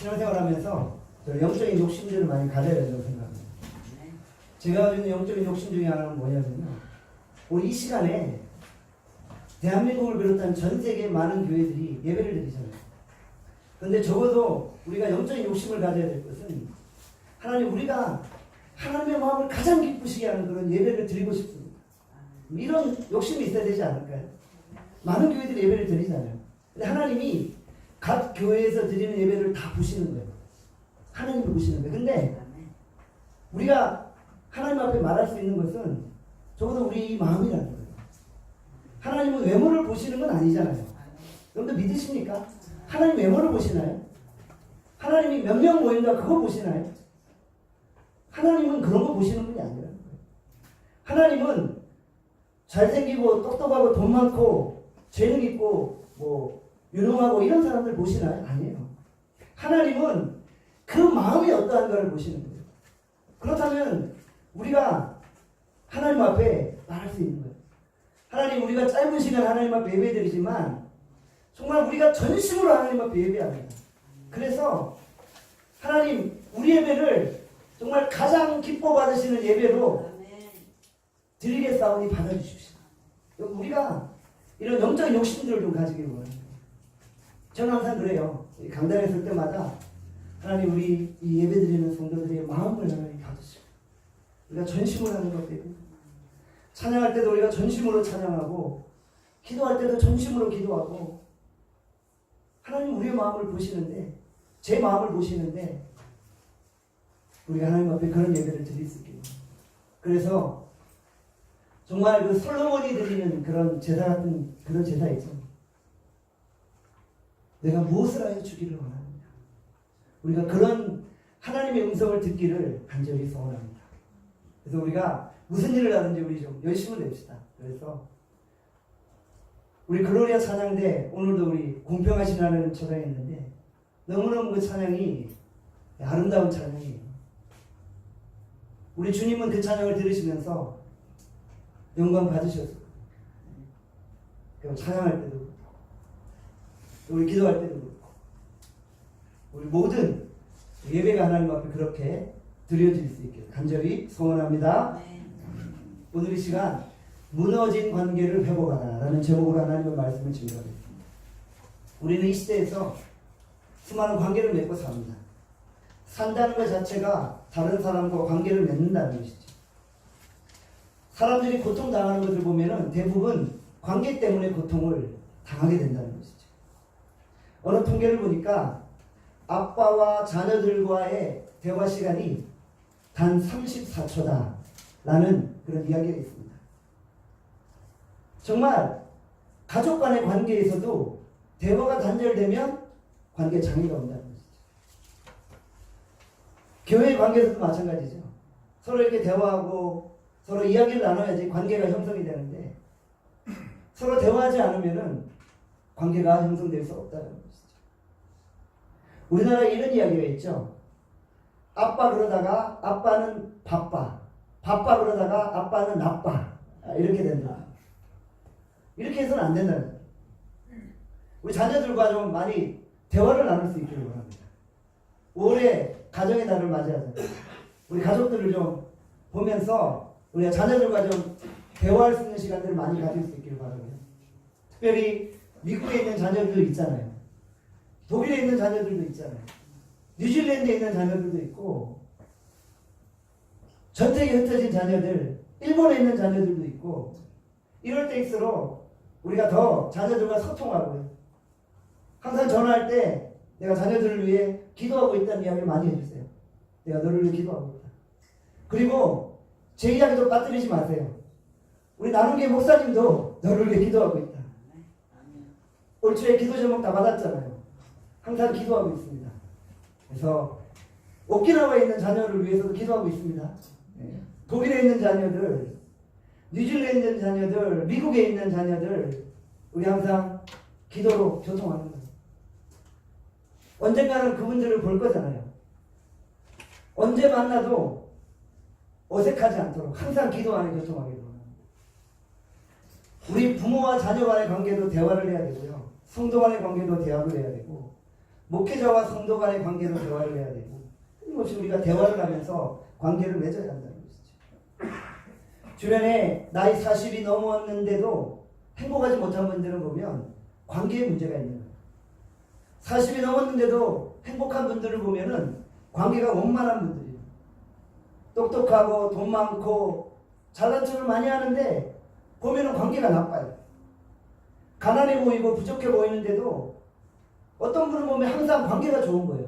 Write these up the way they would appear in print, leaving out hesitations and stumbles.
신앙생활하면서 저는 영적인 욕심들을 많이 가져야 된다고 생각합니다. 제가 가지고 있는 영적인 욕심 중에 하나는 뭐냐면요. 우리 이 시간에 대한민국을 비롯한 전 세계 많은 교회들이 예배를 드리잖아요. 그런데 적어도 우리가 영적인 욕심을 가져야 될 것은 하나님, 우리가 하나님의 마음을 가장 기쁘시게 하는 그런 예배를 드리고 싶습니다. 이런 욕심이 있어야 되지 않을까요? 많은 교회들이 예배를 드리잖아요. 근데 하나님이 각 교회에서 드리는 예배를 다 보시는 거예요. 하나님이 보시는 거예요. 근데 우리가 하나님 앞에 말할 수 있는 것은 적어도 우리 마음이라는 거예요. 하나님은 외모를 보시는 건 아니잖아요. 여러분들 믿으십니까? 하나님 외모를 보시나요? 하나님이 몇 명 모인다 그거 보시나요? 하나님은 그런 거 보시는 분이 아니라는 거예요. 하나님은 잘생기고 똑똑하고 돈 많고 재능 있고 뭐 유능하고 이런 사람들 보시나요? 아니에요. 하나님은 그 마음이 어떠한가를 보시는 거예요. 그렇다면 우리가 하나님 앞에 말할 수 있는 거예요. 하나님, 우리가 짧은 시간 하나님 앞에 예배드리지만 정말 우리가 전심으로 하나님 앞에 예배합니다. 그래서 하나님, 우리 예배를 정말 가장 기뻐 받으시는 예배로 드리겠사오니 받아주십시오. 우리가 이런 영적인 욕심들을 좀 가지기 원합니다. 저는 항상 그래요. 강단에 설 때마다 하나님, 우리 이 예배 드리는 성도들의 마음을 하나님 가두시고 우리가 전심으로 하는 것 때문에 찬양할 때도 우리가 전심으로 찬양하고 기도할 때도 전심으로 기도하고 하나님 우리의 마음을 보시는데 제 마음을 보시는데 우리가 하나님 앞에 그런 예배를 드릴 수 있기를. 그래서 정말 그 솔로몬이 드리는 그런 제사 같은 그런 제사 있죠. 내가 무엇을 하여 주기를 원하느냐. 우리가 그런 하나님의 음성을 듣기를 간절히 소원합니다. 그래서 우리가 무슨 일을 하든지 우리 좀 열심을 냅시다. 그래서 우리 글로리아 찬양대 오늘도 우리 공평하신 하나님 찬양했는데 너무너무 그 찬양이 아름다운 찬양이에요. 우리 주님은 그 찬양을 들으시면서 영광 받으셨어요. 찬양할 때도 그렇고 우리 기도할 때도 그렇고 우리 모든 예배가 하나님 앞에 그렇게 드려질 수 있게 간절히 소원합니다. 오늘 이 시간 무너진 관계를 회복하라 라는 제목으로 하나님의 말씀을 증거하겠습니다. 우리는 이 시대에서 수많은 관계를 맺고 삽니다. 산다는 것 자체가 다른 사람과 관계를 맺는다는 것이죠. 사람들이 고통당하는 것을 보면 대부분 관계 때문에 고통을 당하게 된다는 것이죠. 어느 통계를 보니까 아빠와 자녀들과의 대화 시간이 단 34초다 라는 그런 이야기가 있습니다. 정말 가족 간의 관계에서도 대화가 단절되면 관계 장애가 온다는 것이죠. 교회 관계에서도 마찬가지죠. 서로 이렇게 대화하고 서로 이야기를 나눠야지 관계가 형성이 되는데 서로 대화하지 않으면은 관계가 형성될 수 없다는 것이죠. 우리나라에 이런 이야기가 있죠. 아빠 그러다가 아빠는 바빠. 바빠 그러다가 아빠는 나빠. 이렇게 된다. 이렇게 해서는 안 된다는 거예요. 우리 자녀들과 좀 많이 대화를 나눌 수 있기를 원합니다. 올해 가정의 달을 맞이하잖아요. 우리 가족들을 좀 보면서 우리가 자녀들과 좀 대화할 수 있는 시간들을 많이 가질 수 있기를 바라고요. 특별히 미국에 있는 자녀들도 있잖아요. 독일에 있는 자녀들도 있잖아요. 뉴질랜드에 있는 자녀들도 있고 전택에 흩어진 자녀들, 일본에 있는 자녀들도 있고 이럴 때일수록 우리가 더 자녀들과 소통하고요. 항상 전화할 때 내가 자녀들을 위해 기도하고 있다는 이야기를 많이 해주세요. 내가 너를 위해 기도하고 있다. 그리고 제 이야기도 빠뜨리지 마세요. 우리 나눔교회 목사님도 너를 위해 기도하고 있다. 올 초에 기도 제목 다 받았잖아요. 항상 기도하고 있습니다. 그래서 오키나와에 있는 자녀를 위해서도 기도하고 있습니다. 독일에 있는 자녀들, 뉴질랜드에 있는 자녀들, 미국에 있는 자녀들 우리 항상 기도로 교통하는 거예요. 언젠가는 그분들을 볼 거잖아요. 언제 만나도 어색하지 않도록 항상 기도 안에 교통하기로 합니다. 우리 부모와 자녀 간의 관계도 대화를 해야 되고요. 성도 간의 관계도 대화를 해야 되고 목회자와 성도 간의 관계로 대화를 해야 되고 끊임없이 우리가 대화를 하면서 관계를 맺어야 한다는 것이죠. 주변에 나이 40이 넘었는데도 행복하지 못한 분들을 보면 관계에 문제가 있는 거예요. 40이 넘었는데도 행복한 분들을 보면은 관계가 원만한 분들이에요. 똑똑하고 돈 많고 잘난 척을 많이 하는데 보면은 관계가 나빠요. 가난해 보이고 부족해 보이는데도 어떤 분을 보면 항상 관계가 좋은 거예요.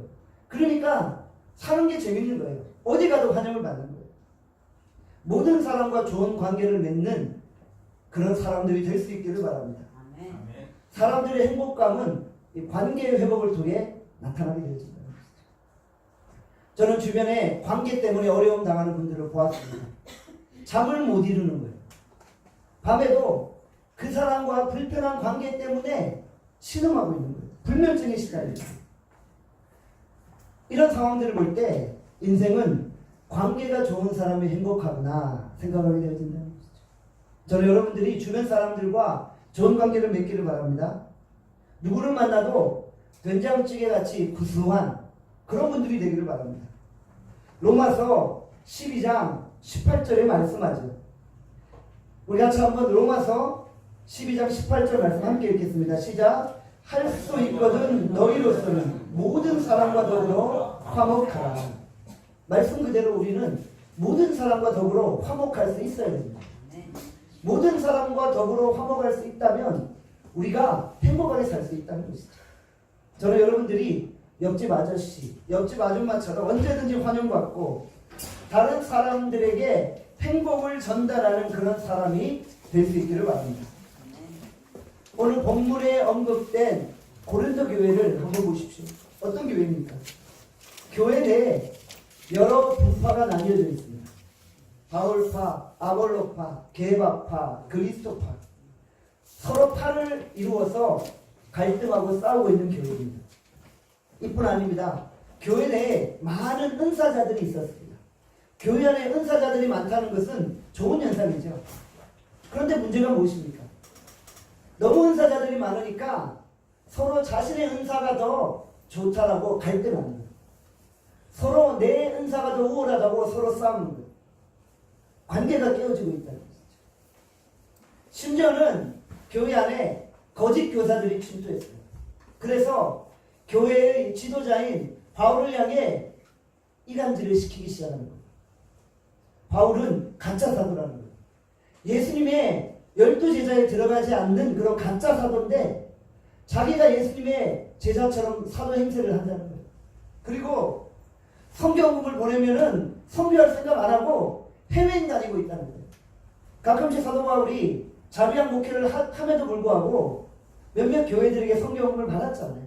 그러니까 사는 게 재밌는 거예요. 어디 가도 환영을 받는 거예요. 모든 사람과 좋은 관계를 맺는 그런 사람들이 될 수 있기를 바랍니다. 아멘. 사람들의 행복감은 이 관계의 회복을 통해 나타나게 되어진다는 것이죠. 저는 주변에 관계 때문에 어려움 당하는 분들을 보았습니다. 잠을 못 이루는 거예요. 밤에도 그 사람과 불편한 관계 때문에 신음하고 있는 거예요. 불면증에 시달리고. 이런 상황들을 볼 때 인생은 관계가 좋은 사람이 행복하구나 생각하게 되어진다는 것이죠. 저는 여러분들이 주변 사람들과 좋은 관계를 맺기를 바랍니다. 누구를 만나도 된장찌개 같이 구수한 그런 분들이 되기를 바랍니다. 로마서 12장 18절에 말씀하죠. 우리 같이 한번 로마서 12장 18절 말씀 함께 읽겠습니다. 시작. 할 수 있거든 너희로서는 모든 사람과 더불어 화목하라. 말씀 그대로 우리는 모든 사람과 더불어 화목할 수 있어야 됩니다. 모든 사람과 더불어 화목할 수 있다면 우리가 행복하게 살 수 있다는 것이죠. 저는 여러분들이 옆집 아저씨, 옆집 아줌마처럼 언제든지 환영받고 다른 사람들에게 행복을 전달하는 그런 사람이 될 수 있기를 바랍니다. 오늘 본문에 언급된 고린도 교회를 한번 보십시오. 어떤 교회입니까? 교회 내에 여러 부파가 나뉘어져 있습니다. 바울파, 아볼로파, 게바파, 그리스도파. 서로 파를 이루어서 갈등하고 싸우고 있는 교회입니다. 이뿐 아닙니다. 교회 내에 많은 은사자들이 있었습니다. 교회 안에 은사자들이 많다는 것은 좋은 현상이죠. 그런데 문제가 무엇입니까? 너무 은사자들이 많으니까 서로 자신의 은사가 더 좋다라고 갈등하는 거예요. 서로 내 은사가 더 우월하다고 서로 싸우는 거예요. 관계가 깨어지고 있다는 것이죠. 심지어는 교회 안에 거짓 교사들이 침투했어요. 그래서 교회의 지도자인 바울을 향해 이간질을 시키기 시작하는 거예요. 바울은 가짜 사도라는 거예요. 예수님의 12제자에 들어가지 않는 그런 가짜 사도인데 자기가 예수님의 제자처럼 사도 행세를 한다는 거예요. 그리고 성경국을 보내면은 선교할 생각 안 하고 해외인 다니고 있다는 거예요. 가끔씩 사도 바울이 자비한 목회를 함에도 불구하고 몇몇 교회들에게 성경국을 받았잖아요.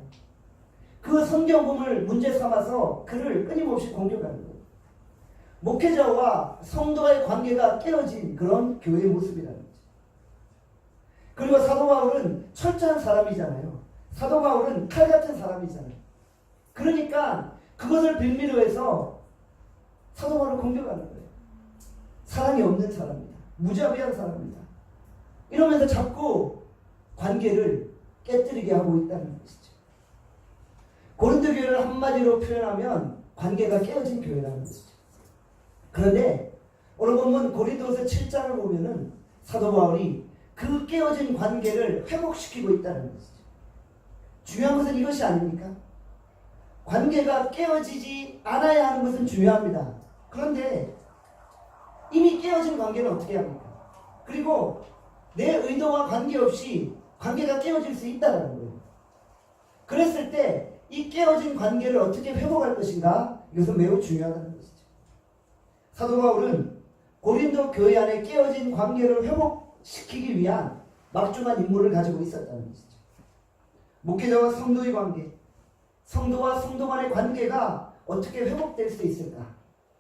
그 성경국을 문제 삼아서 그를 끊임없이 공격하는 거예요. 목회자와 성도와의 관계가 깨어진 그런 교회의 모습이라는 거죠. 그리고 사도 바울은 철저한 사람이잖아요. 사도 바울은 칼 같은 사람이잖아요. 그러니까 그것을 빌미로 해서 사도 바울을 공격하는 거예요. 사랑이 없는 사람이다. 무자비한 사람이다. 이러면서 자꾸 관계를 깨뜨리게 하고 있다는 것이죠. 고린도 교회를 한마디로 표현하면 관계가 깨어진 교회라는 것이죠. 그런데 오늘 보면 고린도서 7장을 보면은 사도 바울이 그 깨어진 관계를 회복시키고 있다는 것이죠. 중요한 것은 이것이 아닙니까? 관계가 깨어지지 않아야 하는 것은 중요합니다. 그런데 이미 깨어진 관계는 어떻게 합니까? 그리고 내 의도와 관계없이 관계가 깨어질 수 있다는 거예요. 그랬을 때 이 깨어진 관계를 어떻게 회복할 것인가? 이것은 매우 중요하다는 것이죠. 사도 바울은 고린도 교회 안에 깨어진 관계를 회복시키기 위한 막중한 임무를 가지고 있었다는 것이죠. 목회자와 성도의 관계, 성도와 성도 간의 관계가 어떻게 회복될 수 있을까?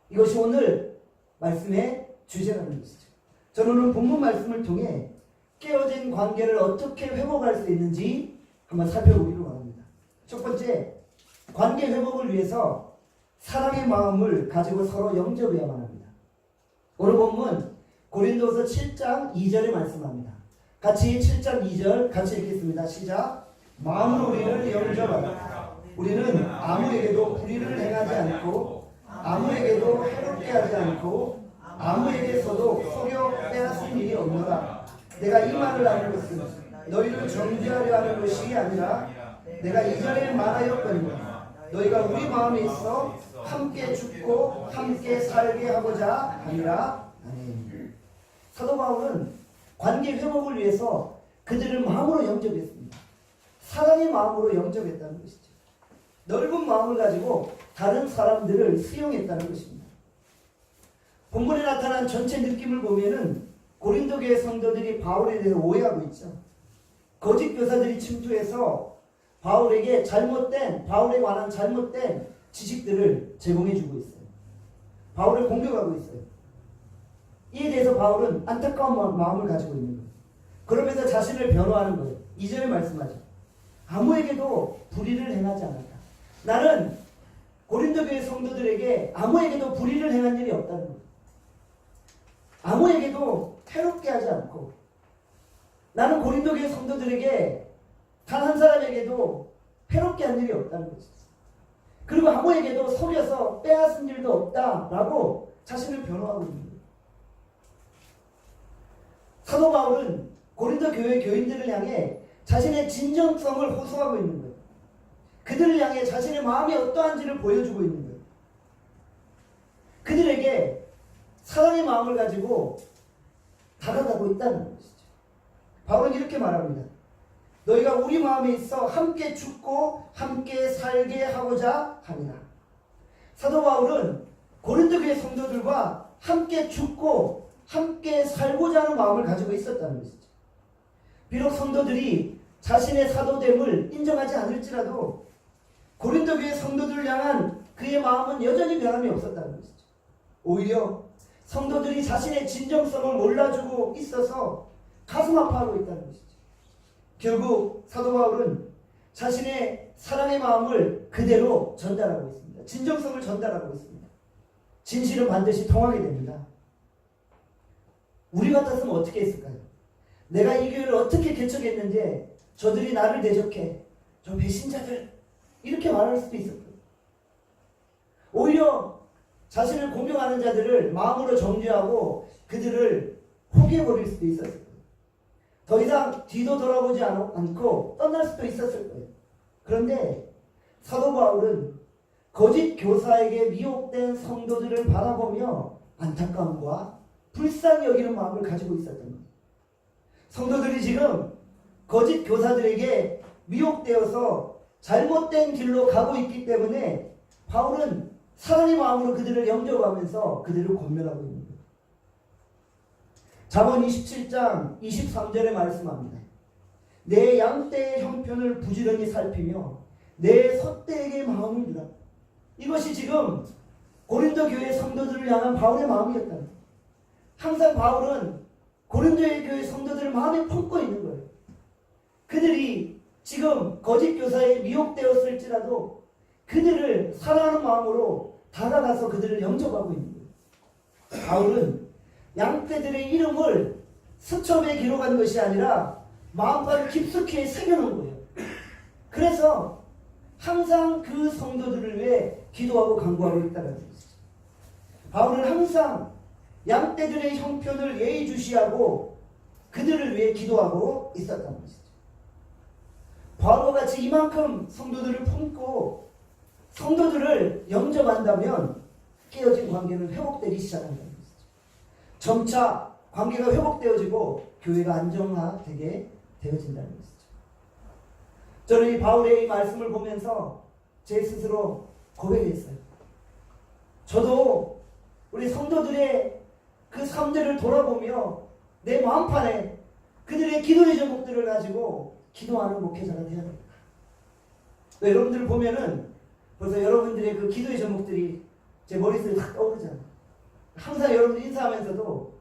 이것이 오늘 말씀의 주제라는 것이죠. 저는 오늘 본문 말씀을 통해 깨어진 관계를 어떻게 회복할 수 있는지 한번 살펴보기로 합니다. 첫 번째, 관계 회복을 위해서 사랑의 마음을 가지고 서로 영접해야만 합니다. 오늘 본문 고린도서 7장 2절에 말씀합니다. 같이 7장 2절 같이 읽겠습니다. 시작. 마음으로 우리를 영접하라. 우리는 아무에게도 불의를 행하지 않고 아무에게도 해롭게 하지 않고 아무에게서도 속여 빼앗은 일이 없노라. 내가 이 말을 하는 것은 너희를 정죄하려 하는 것이 아니라 내가 이전에 말하였거니와 너희가 우리 마음에 있어 함께 죽고 함께 살게 하고자 함이라. 아멘. 사도 바울은 관계 회복을 위해서 그들을 마음으로 영접했습니다. 사랑의 마음으로 영접했다는 것이죠. 넓은 마음을 가지고 다른 사람들을 수용했다는 것입니다. 본문에 나타난 전체 느낌을 보면은 고린도 교회 성도들이 바울에 대해서 오해하고 있죠. 거짓 교사들이 침투해서 바울에 관한 잘못된 지식들을 제공해주고 있어요. 바울을 공격하고 있어요. 이에 대해서 바울은 안타까운 마음을 가지고 있는 거예요. 그러면서 자신을 변호하는 거예요. 2절에 말씀하죠. 아무에게도 불의를 행하지 않았다. 나는 고린도 교회 성도들에게 아무에게도 불의를 행한 일이 없다는 거예요. 아무에게도 해롭게 하지 않고 나는 고린도 교회 성도들에게 단 한 사람에게도 해롭게 한 일이 없다는 것이죠. 그리고 아무에게도 속여서 빼앗은 일도 없다라고 자신을 변호하고 있는 거예요. 사도 바울은 고린도 교회 교인들을 향해 자신의 진정성을 호소하고 있는 거예요. 그들을 향해 자신의 마음이 어떠한지를 보여주고 있는 거예요. 그들에게 사랑의 마음을 가지고 다가가고 있다는 것이죠. 바울은 이렇게 말합니다. 너희가 우리 마음에 있어 함께 죽고 함께 살게 하고자 합니다. 사도 바울은 고린도 교회 성도들과 함께 죽고 함께 살고자 하는 마음을 가지고 있었다는 것이죠. 비록 성도들이 자신의 사도됨을 인정하지 않을지라도 고린도 교회 성도들을 향한 그의 마음은 여전히 변함이 없었다는 것이죠. 오히려 성도들이 자신의 진정성을 몰라주고 있어서 가슴 아파하고 있다는 것이죠. 결국 사도 바울은 자신의 사랑의 마음을 그대로 전달하고 있습니다. 진정성을 전달하고 있습니다. 진실은 반드시 통하게 됩니다. 우리 같았으면 어떻게 했을까요? 내가 이 교회를 어떻게 개척했는데 저들이 나를 대적해. 저 배신자들. 이렇게 말할 수도 있을 거예요. 오히려 자신을 공경하는 자들을 마음으로 정죄하고 그들을 포기해버릴 수도 있었을 거예요. 더 이상 뒤도 돌아보지 않고 떠날 수도 있었을 거예요. 그런데 사도 바울은 거짓 교사에게 미혹된 성도들을 바라보며 안타까움과 불쌍히 여기는 마음을 가지고 있었던 거예요. 성도들이 지금 거짓 교사들에게 미혹되어서 잘못된 길로 가고 있기 때문에 바울은 사랑의 마음으로 그들을 영접하면서 그들을 권면하고 있는 거예요. 잠언 27장 23절에 말씀합니다. 내 양떼의 형편을 부지런히 살피며 내 솥대에게 마음을 두라. 이것이 지금 고린도 교회 성도들을 향한 바울의 마음이었다. 항상 바울은 고린도 교회 성도들을 마음에 품고 있는 거예요. 그들이 지금 거짓 교사에 미혹되었을지라도 그들을 사랑하는 마음으로 다가가서 그들을 영접하고 있는 거예요. 바울은 양떼들의 이름을 수첩에 기록한 것이 아니라 마음가를 깊숙이 새겨놓은 거예요. 그래서 항상 그 성도들을 위해 기도하고 간구하고 있다는 것이죠. 바울은 항상 양떼들의 형편을 예의주시하고 그들을 위해 기도하고 있었던 것이죠. 바울과 같이 이만큼 성도들을 품고 성도들을 영접한다면 깨어진 관계는 회복되기 시작한다는 것이죠. 점차 관계가 회복되어지고 교회가 안정화되게 되어진다는 것이죠. 저는 이 바울의 이 말씀을 보면서 제 스스로 고백했어요. 저도 우리 성도들의 그 삶들을 돌아보며 내 마음판에 그들의 기도의 제목들을 가지고 기도하는 목회자가 되어야 됩니다. 여러분들 보면은 벌써 여러분들의 그 기도의 제목들이 제 머릿속에 탁 떠오르잖아요. 항상 여러분 인사하면서도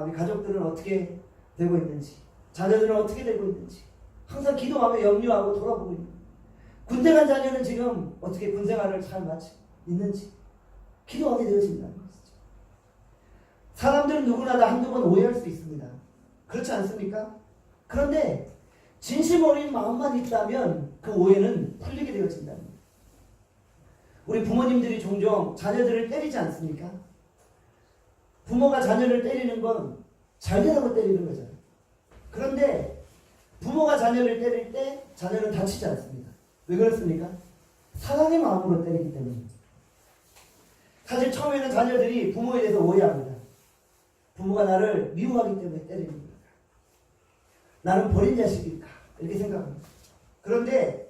우리 가족들은 어떻게 되고 있는지, 자녀들은 어떻게 되고 있는지 항상 기도하며 염려하고 돌아보고 있는 거예요. 군대 간 자녀는 지금 어떻게 군생활을 잘 마치고 있는지 기도하게 되어진다는 것이죠. 사람들은 누구나 다 한두 번 오해할 수 있습니다. 그렇지 않습니까? 그런데 진심 어린 마음만 있다면 그 오해는 풀리게 되어진다는 거예요. 우리 부모님들이 종종 자녀들을 때리지 않습니까? 부모가 자녀를 때리는 건 잘되라고 때리는 거잖아요. 그런데 부모가 자녀를 때릴 때 자녀는 다치지 않습니다. 왜 그렇습니까? 사랑의 마음으로 때리기 때문입니다. 사실 처음에는 자녀들이 부모에 대해서 오해합니다. 부모가 나를 미워하기 때문에 때리는 거야. 나는 버린 자식일까? 이렇게 생각합니다. 그런데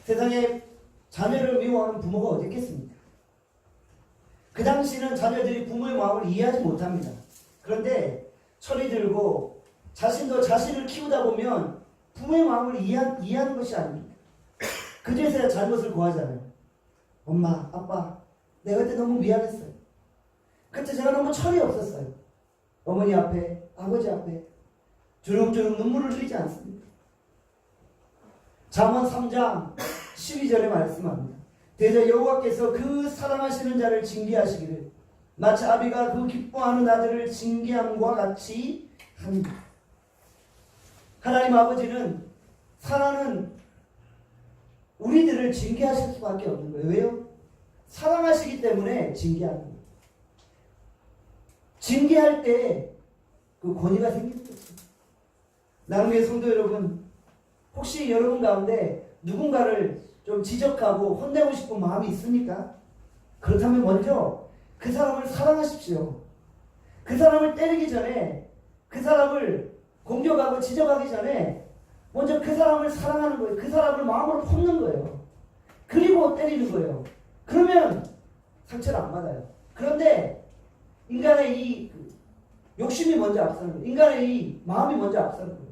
세상에 자녀를 미워하는 부모가 어디 있겠습니까? 그 당시는 자녀들이 부모의 마음을 이해하지 못합니다. 그런데 철이 들고 자신도 자신을 키우다 보면 부모의 마음을 이해하는 것이 아닙니다. 그제서야 잘못을 고하잖아요. 엄마, 아빠, 내가 그때 너무 미안했어요. 그때 제가 너무 철이 없었어요. 어머니 앞에, 아버지 앞에 주룩주룩 눈물을 흘리지 않습니다. 잠언 3장 12절에 말씀합니다. 대저 여호와께서 그 사랑하시는 자를 징계하시기를 마치 아비가 그 기뻐하는 아들을 징계함과 같이 합니다. 하나님 아버지는 사랑하는 우리들을 징계하실 수밖에 없는 거예요. 왜요? 사랑하시기 때문에 징계하는 거예요. 징계할 때 그 권위가 생기는 거죠. 나눔의 성도 여러분, 혹시 여러분 가운데 누군가를 좀 지적하고 혼내고 싶은 마음이 있습니까? 그렇다면 먼저 그 사람을 사랑하십시오. 그 사람을 때리기 전에, 그 사람을 공격하고 지적하기 전에 먼저 그 사람을 사랑하는 거예요. 그 사람을 마음으로 품는 거예요. 그리고 때리는 거예요. 그러면 상처를 안 받아요. 그런데 인간의 이 욕심이 먼저 앞서는 거예요. 인간의 이 마음이 먼저 앞서는 거예요.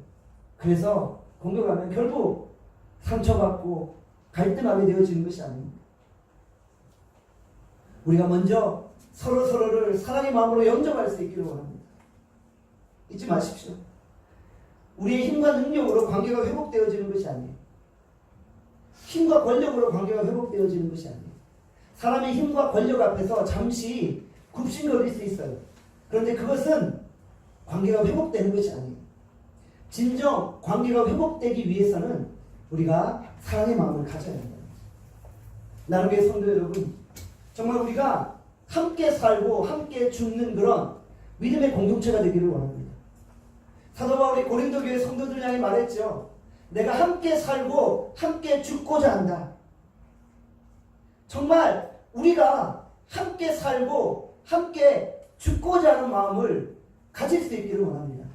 그래서 공격하면 결국 상처받고 갈등하게 되어지는 것이 아닙니다. 우리가 먼저 서로를 사랑의 마음으로 영접할 수 있기를 원합니다. 잊지 마십시오. 우리의 힘과 능력으로 관계가 회복되어지는 것이 아니에요. 힘과 권력으로 관계가 회복되어지는 것이 아니에요. 사람의 힘과 권력 앞에서 잠시 굽신거릴 수 있어요. 그런데 그것은 관계가 회복되는 것이 아니에요. 진정 관계가 회복되기 위해서는 우리가 사랑의 마음을 가져야 합니다. 나눔의 성도 여러분, 정말 우리가 함께 살고 함께 죽는 그런 믿음의 공동체가 되기를 원합니다. 사도 바울이 고린도 교회 성도들 향해 말했죠. 내가 함께 살고 함께 죽고자 한다. 정말 우리가 함께 살고 함께 죽고자 하는 마음을 가질 수 있기를 원합니다.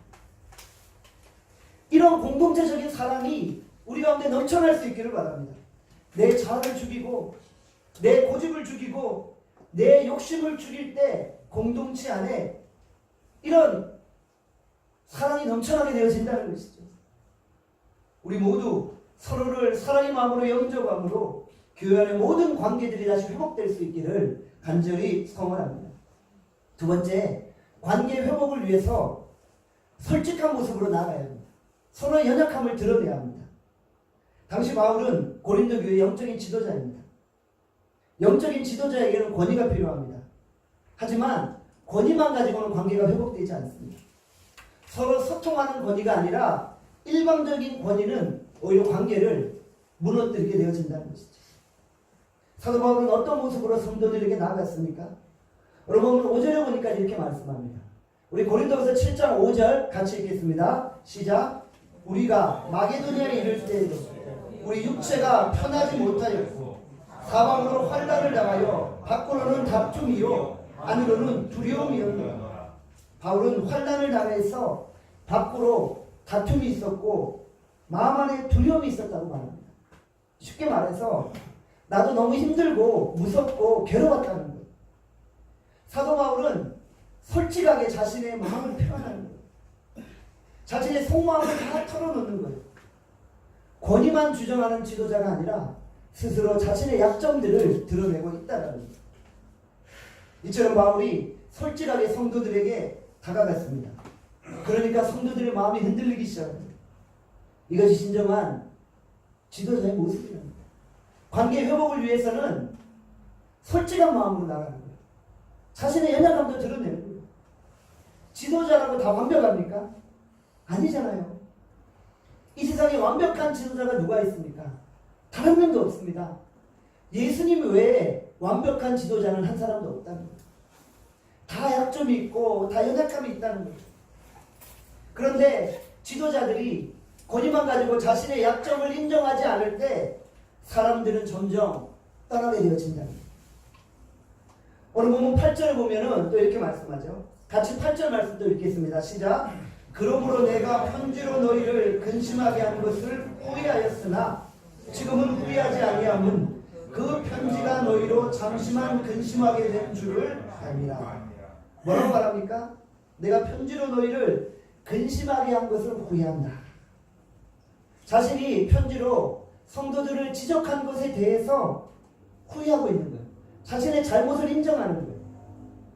이런 공동체적인 사랑이 우리 가운데 넘쳐날 수 있기를 바랍니다. 내 자아를 죽이고 내 고집을 죽이고 내 욕심을 죽일 때 공동체 안에 이런 사랑이 넘쳐나게 되어진다는 것이죠. 우리 모두 서로를 사랑의 마음으로 영접함으로 교회 안의 모든 관계들이 다시 회복될 수 있기를 간절히 소원합니다. 두 번째, 관계 회복을 위해서 솔직한 모습으로 나아가야 합니다. 서로의 연약함을 드러내야 합니다. 당시 바울은 고린도 교회의 영적인 지도자입니다. 영적인 지도자에게는 권위가 필요합니다. 하지만 권위만 가지고는 관계가 회복되지 않습니다. 서로 소통하는 권위가 아니라 일방적인 권위는 오히려 관계를 무너뜨리게 되어진다는 것이죠. 사도 바울은 어떤 모습으로 성도들에게 나아갔습니까? 여러분 5절에 보니까 이렇게 말씀합니다. 우리 고린도후서 7장 5절 같이 읽겠습니다. 시작. 우리가 마게도니아에 이를 때 우리 육체가 편하지 못하였고 사방으로 환난을 당하여 밖으로는 다툼이요 안으로는 두려움이었노라. 바울은 환난을 당해서 밖으로 다툼이 있었고 마음 안에 두려움이 있었다고 말합니다. 쉽게 말해서 나도 너무 힘들고 무섭고 괴로웠다는 거예요. 사도 바울은 솔직하게 자신의 마음을 표현하는 거예요. 자신의 속마음을 다 털어놓는 거예요. 권위만 주장하는 지도자가 아니라 스스로 자신의 약점들을 드러내고 있다는 거예요. 이처럼 바울이 솔직하게 성도들에게 다가갔습니다. 그러니까 성도들의 마음이 흔들리기 시작합니다. 이것이 진정한 지도자의 모습입니다. 관계 회복을 위해서는 솔직한 마음으로 나가는 거예요. 자신의 연약함도 드러내는 거예요. 지도자라고 다 완벽합니까? 아니잖아요. 이 세상에 완벽한 지도자가 누가 있습니까? 단 한 명도 없습니다. 예수님 외에 완벽한 지도자는 한 사람도 없다는 거예요. 다 약점이 있고 다 연약함이 있다는 거예요. 그런데 지도자들이 권위만 가지고 자신의 약점을 인정하지 않을 때 사람들은 점점 떠나게 되어진다는 거예요. 오늘 본문 8절을 보면은 또 이렇게 말씀하죠. 같이 8절 말씀 또 읽겠습니다. 시작. 그러므로 내가 편지로 너희를 근심하게 한 것을 후회하였으나 지금은 후회하지 아니함은 그 편지가 너희로 잠시만 근심하게 된 줄을 압니다. 뭐라고 말합니까? 내가 편지로 너희를 근심하게 한 것을 후회한다. 자신이 편지로 성도들을 지적한 것에 대해서 후회하고 있는 거예요. 자신의 잘못을 인정하는 거예요.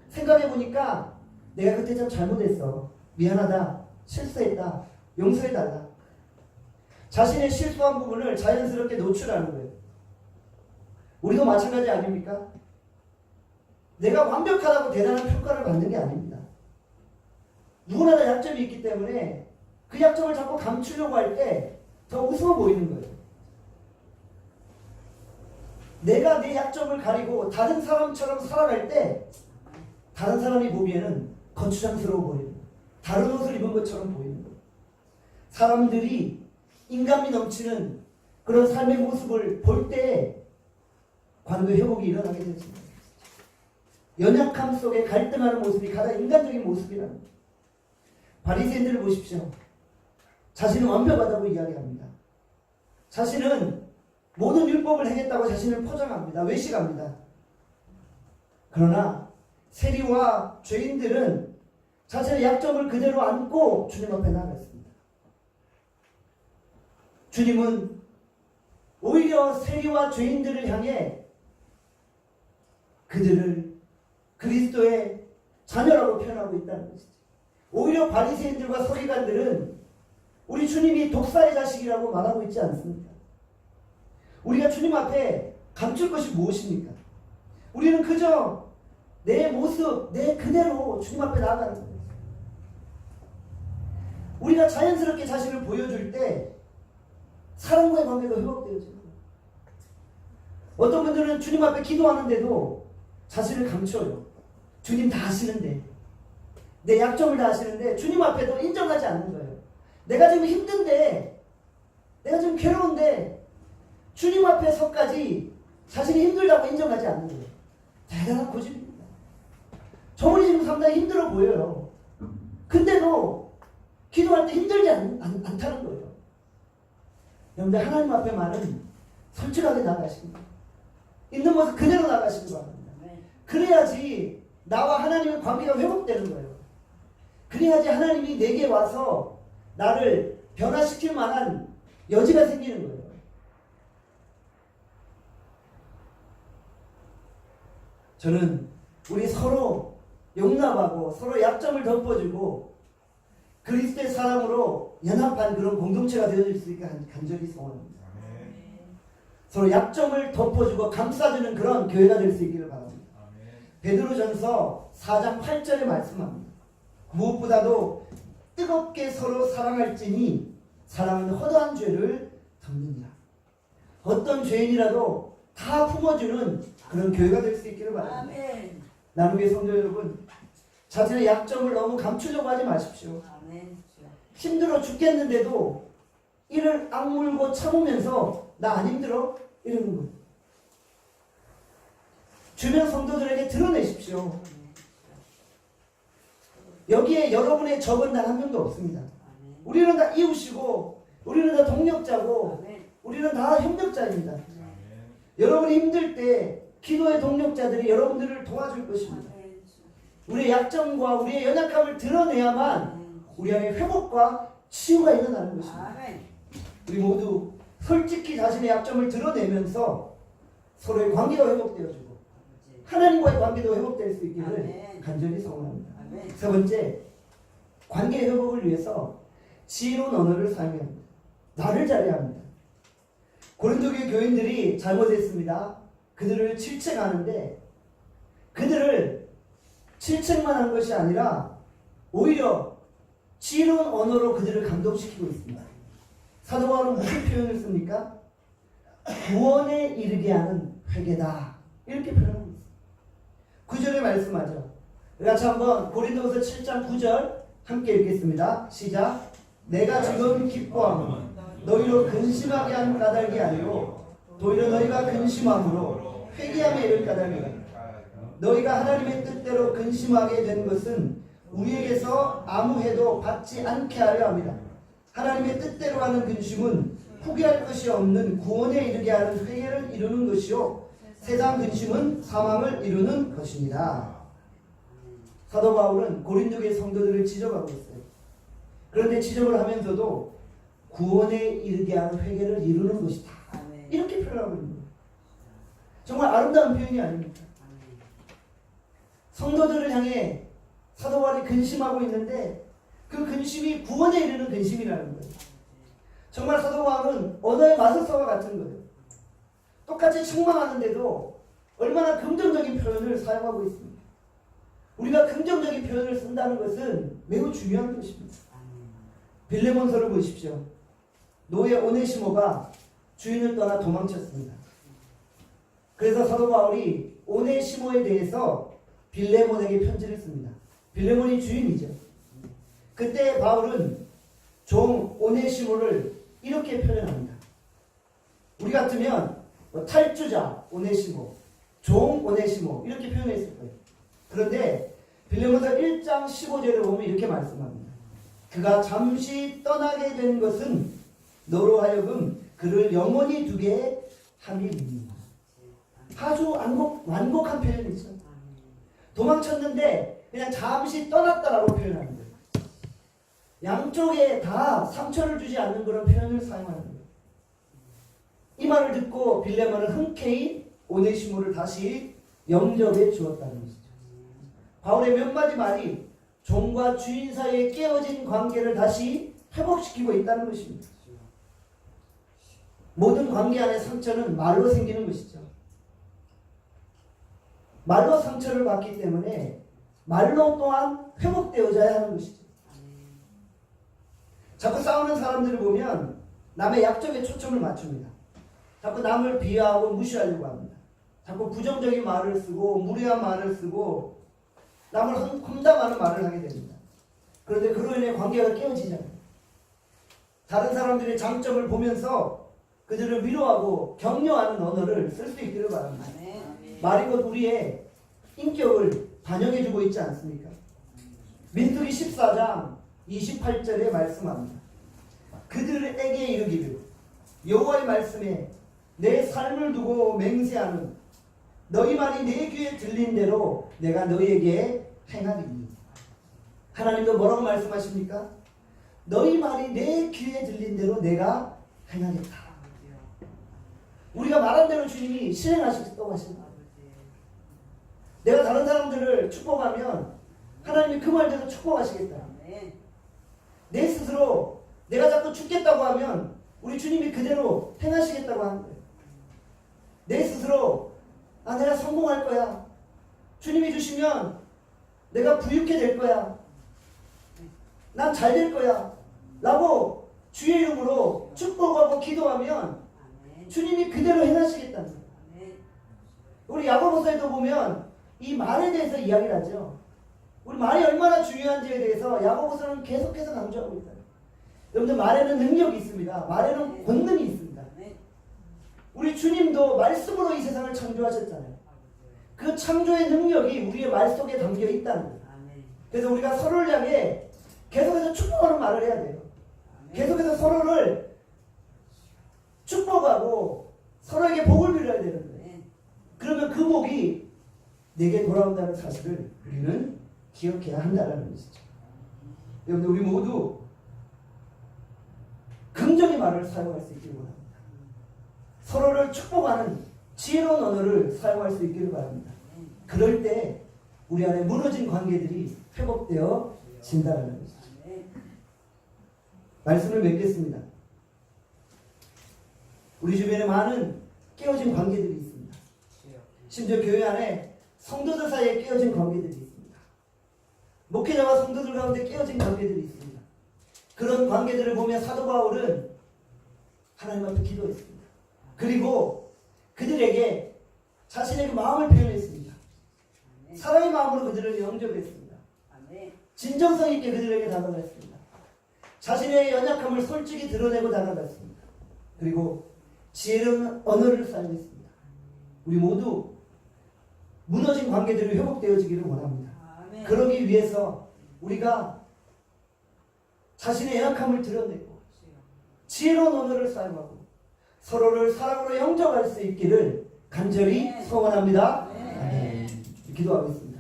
생각해보니까 내가 그때 좀 잘못했어. 미안하다. 실수했다. 용서해달라. 자신의 실수한 부분을 자연스럽게 노출하는 거예요. 우리도 마찬가지 아닙니까? 내가 완벽하다고 대단한 평가를 받는 게 아닙니다. 누구나 다 약점이 있기 때문에 그 약점을 자꾸 감추려고 할 때 더 웃어 보이는 거예요. 내가 내 약점을 가리고 다른 사람처럼 살아갈 때 다른 사람이 보기에는 거추장스러워 보이는 거예요. 다른 옷을 입은 것처럼 보이는 거예요. 사람들이 인간미 넘치는 그런 삶의 모습을 볼 때 관계 회복이 일어나게 되죠. 연약함 속에 갈등하는 모습이 가장 인간적인 모습이라는 거예요. 바리새인들을 보십시오. 자신은 완벽하다고 이야기합니다. 자신은 모든 율법을 행했다고 자신을 포장합니다. 외식합니다. 그러나 세리와 죄인들은 자신의 약점을 그대로 안고 주님 앞에 나아갔습니다. 주님은 오히려 세리와 죄인들을 향해 그들을 그리스도의 자녀라고 표현하고 있다는 것이죠. 오히려 바리새인들과 서기관들은 우리 주님이 독사의 자식이라고 말하고 있지 않습니까? 우리가 주님 앞에 감출 것이 무엇입니까? 우리는 그저 내 모습, 내 그대로 주님 앞에 나아가는 거예요. 우리가 자연스럽게 자신을 보여줄 때 사람과의 관계가 회복되어지는 거예요. 어떤 분들은 주님 앞에 기도하는데도 자신을 감춰요. 주님 다 아시는데, 내 약점을 다 아시는데 주님 앞에도 인정하지 않는 거예요. 내가 지금 힘든데, 내가 지금 괴로운데 주님 앞에서까지 자신이 힘들다고 인정하지 않는 거예요. 대단한 고집입니다. 저분이 지금 상당히 힘들어 보여요. 근데도 기도할 때 힘들지 않다는 거예요. 여러분들, 하나님 앞에만은 솔직하게 나가십니다. 있는 모습 그대로 나가시기 바랍니다. 그래야지 나와 하나님의 관계가 회복되는 거예요. 그래야지 하나님이 내게 와서 나를 변화시킬 만한 여지가 생기는 거예요. 저는 우리 서로 용납하고 서로 약점을 덮어주고 그리스도의 사랑으로 연합한 그런 공동체가 되어질 수 있게 간절히 소원합니다. 서로 약점을 덮어주고 감싸주는 그런 교회가 될 수 있기를 바랍니다. 베드로전서 4장 8절에 말씀합니다. 무엇보다도 뜨겁게 서로 사랑할지니 사랑은 허다한 죄를 덮느니라. 어떤 죄인이라도 다 품어주는 그런 교회가 될 수 있기를 바랍니다. 나누게 성도 여러분, 자신의 약점을 너무 감추려고 하지 마십시오. 힘들어 죽겠는데도 이를 악물고 참으면서 나 안 힘들어? 이러는 거예요. 주변 성도들에게 드러내십시오. 여기에 여러분의 적은 단 한 명도 없습니다. 우리는 다 이웃이고 우리는 다 동력자고 우리는 다 협력자입니다. 여러분이 힘들 때 기도의 동력자들이 여러분들을 도와줄 것입니다. 우리의 약점과 우리의 연약함을 드러내야만 우리 안에 회복과 치유가 일어나는 것입니다. 우리 모두 솔직히 자신의 약점을 드러내면서 서로의 관계가 회복되어지고 하나님과의 관계도 회복될 수 있기를 간절히 소원합니다. 세 번째, 관계 회복을 위해서 지혜로운 언어를 사용해야 합니다. 말을 잘해야 합니다. 고린도교회 교인들이 잘못했습니다. 그들을 질책하는데 그들을 질책만 한 것이 아니라 오히려 지혜로운 언어로 그들을 감동시키고 있습니다. 사도 바울은 무슨 표현을 씁니까? 구원에 이르게 하는 회개다. 이렇게 표현하고 있습니다. 9절에 말씀하죠. 같이 한번 고린도후서 7장 9절 함께 읽겠습니다. 시작. 내가 지금 기뻐함은 너희로 근심하게 한 까닭이 아니요 도리어 너희가 근심함으로 회개함에 이를 까닭이라. 너희가 하나님의 뜻대로 근심하게 된 것은 우리에게서 아무 해도 받지 않게 하려 합니다. 하나님의 뜻대로 하는 근심은 포기할 것이 없는 구원에 이르게 하는 회개를 이루는 것이요 세상 근심은 사망을 이루는 것입니다. 사도 바울은 고린도의 성도들을 지적하고 있어요. 그런데 지적을 하면서도 구원에 이르게 하는 회개를 이루는 것이다. 이렇게 표현하고 있는 거예요. 정말 아름다운 표현이 아닙니까? 성도들을 향해 사도 바울이 근심하고 있는데 그 근심이 구원에 이르는 근심이라는 거예요. 정말 사도 바울은 언어의 마술사와 같은 거예요. 똑같이 책망하는데도 얼마나 긍정적인 표현을 사용하고 있습니다. 우리가 긍정적인 표현을 쓴다는 것은 매우 중요한 것입니다. 빌레몬서를 보십시오. 노예 오네시모가 주인을 떠나 도망쳤습니다. 그래서 사도 바울이 오네시모에 대해서 빌레몬에게 편지를 씁니다. 빌레몬이 주인이죠. 그때 바울은 종 오네시모를 이렇게 표현합니다. 우리 같으면 탈주자 오네시모, 종 오네시모 이렇게 표현했을 거예요. 그런데 빌레몬서 1장 15절을 보면 이렇게 말씀합니다. 그가 잠시 떠나게 된 것은 너로 하여금 그를 영원히 두게 함이니라. 아주 완곡한 표현이죠. 도망쳤는데 그냥 잠시 떠났다라고 표현하는 거예요. 양쪽에 다 상처를 주지 않는 그런 표현을 사용하는 거예요. 이 말을 듣고 빌레몬은 흔쾌히 오네시모를 다시 영접해 주었다는 것이죠. 바울의 몇 마디 말이 종과 주인 사이에 깨어진 관계를 다시 회복시키고 있다는 것입니다. 모든 관계 안에 상처는 말로 생기는 것이죠. 말로 상처를 받기 때문에 말로 또한 회복되어져야 하는 것이죠. 자꾸 싸우는 사람들을 보면 남의 약점에 초점을 맞춥니다. 자꾸 남을 비하하고 무시하려고 합니다. 자꾸 부정적인 말을 쓰고 무례한 말을 쓰고 남을 험담하는 말을 하게 됩니다. 그런데 그로 인해 관계가 깨어지잖아요. 다른 사람들의 장점을 보면서 그들을 위로하고 격려하는 언어를 쓸 수 있기를 바랍니다. 말이 곧 우리의 인격을 반영해주고 있지 않습니까? 민수기 14장 28절에 말씀합니다. 그들에게 이르기를 여호와의 말씀에 내 삶을 두고 맹세하는 너희 말이 내 귀에 들린 대로 내가 너희에게 행하리니. 하나님도 뭐라고 말씀하십니까? 너희 말이 내 귀에 들린 대로 내가 행하겠다. 우리가 말한 대로 주님이 실행하시겠다고 하십니다. 내가 다른 사람들을 축복하면 하나님이 그 말대로 축복하시겠다. 내 스스로 내가 자꾸 죽겠다고 하면 우리 주님이 그대로 행하시겠다고 하는 거예요. 내 스스로 내가 성공할 거야. 주님이 주시면 내가 부유케 될 거야. 난 잘 될 거야. 라고 주의 이름으로 축복하고 기도하면 주님이 그대로 행하시겠다는 거예요. 우리 야고보서에도 보면 이 말에 대해서 이야기를 하죠. 우리 말이 얼마나 중요한지에 대해서 야고보서는 계속해서 강조하고 있다. 여러분들 말에는 능력이 있습니다. 말에는 권능이 있습니다. 우리 주님도 말씀으로 이 세상을 창조하셨잖아요. 그 창조의 능력이 우리의 말 속에 담겨 있다는 거예요. 그래서 우리가 서로를 향해 계속해서 축복하는 말을 해야 돼요. 계속해서 서로를 축복하고 서로에게 복을 빌어야 되는 거예요. 그러면 그 복이 내게 돌아온다는 사실을 우리는 기억해야 한다는 것이죠. 여러분들 우리 모두 긍정의 말을 사용할 수 있기를 바랍니다. 서로를 축복하는 지혜로운 언어를 사용할 수 있기를 바랍니다. 그럴 때 우리 안에 무너진 관계들이 회복되어 진다는 것이죠. 말씀을 맺겠습니다. 우리 주변에 많은 깨어진 관계들이 있습니다. 심지어 교회 안에 성도들 사이에 깨어진 관계들이 있습니다. 목회자와 성도들 가운데 깨어진 관계들이 있습니다. 그런 관계들을 보며 사도 바울은 하나님 앞에 기도했습니다. 그리고 그들에게 자신의 그 마음을 표현했습니다. 사랑의 마음으로 그들을 영접했습니다. 진정성 있게 그들에게 다가갔습니다. 자신의 연약함을 솔직히 드러내고 다가갔습니다. 그리고 지혜로운 언어를 사용했습니다. 우리 모두 무너진 관계들이 회복되어지기를 원합니다. 그러기 위해서 우리가 자신의 연약함을 드러내고 지혜로운 언어를 사용하고 서로를 사랑으로 영접할 수 있기를 간절히 소원합니다. 아멘. 기도하겠습니다.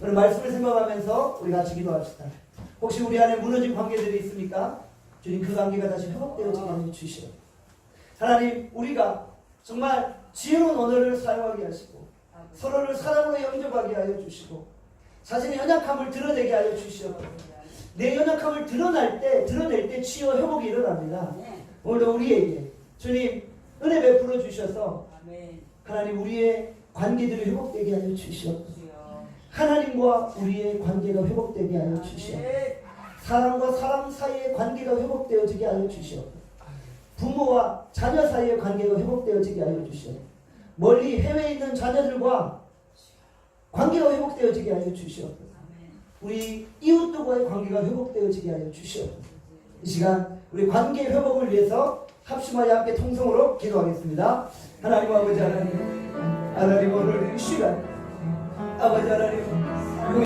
오늘 말씀을 생각하면서 우리 같이 기도합시다. 혹시 우리 안에 무너진 관계들이 있습니까? 주님 그 관계가 다시 회복되어지게 하여 주시오. 하나님 우리가 정말 지혜로운 언어를 사용하게 하시고 서로를 사랑으로 영접하게 하여 주시고 자신의 연약함을 드러내게 하여 주시오. 내 연약함을 드러낼 때 치유 회복이 일어납니다. 오늘도 우리에게 주님 은혜 베풀어 주셔서 하나님 우리의 관계들이 회복되게 하여 주시옵소서. 하나님과 우리의 관계가 회복되게 하여 주시옵소서. 사람과 사람 사이의 관계가 회복되어지게 하여 주시옵소서. 부모와 자녀 사이의 관계가 회복되어지게 하여 주시옵소서. 멀리 해외에 있는 자녀들과 관계가 회복되어지게 하여 주시옵소서. 우리 이웃들과의 관계가 회복되어지게 하여 주시옵소서. 이 시간 우리 관계 회복을 위해서 합심하여 함께 통성으로 기도하겠습니다. 하나님 아버지 하나님 오늘 이 시간 아버지 하나님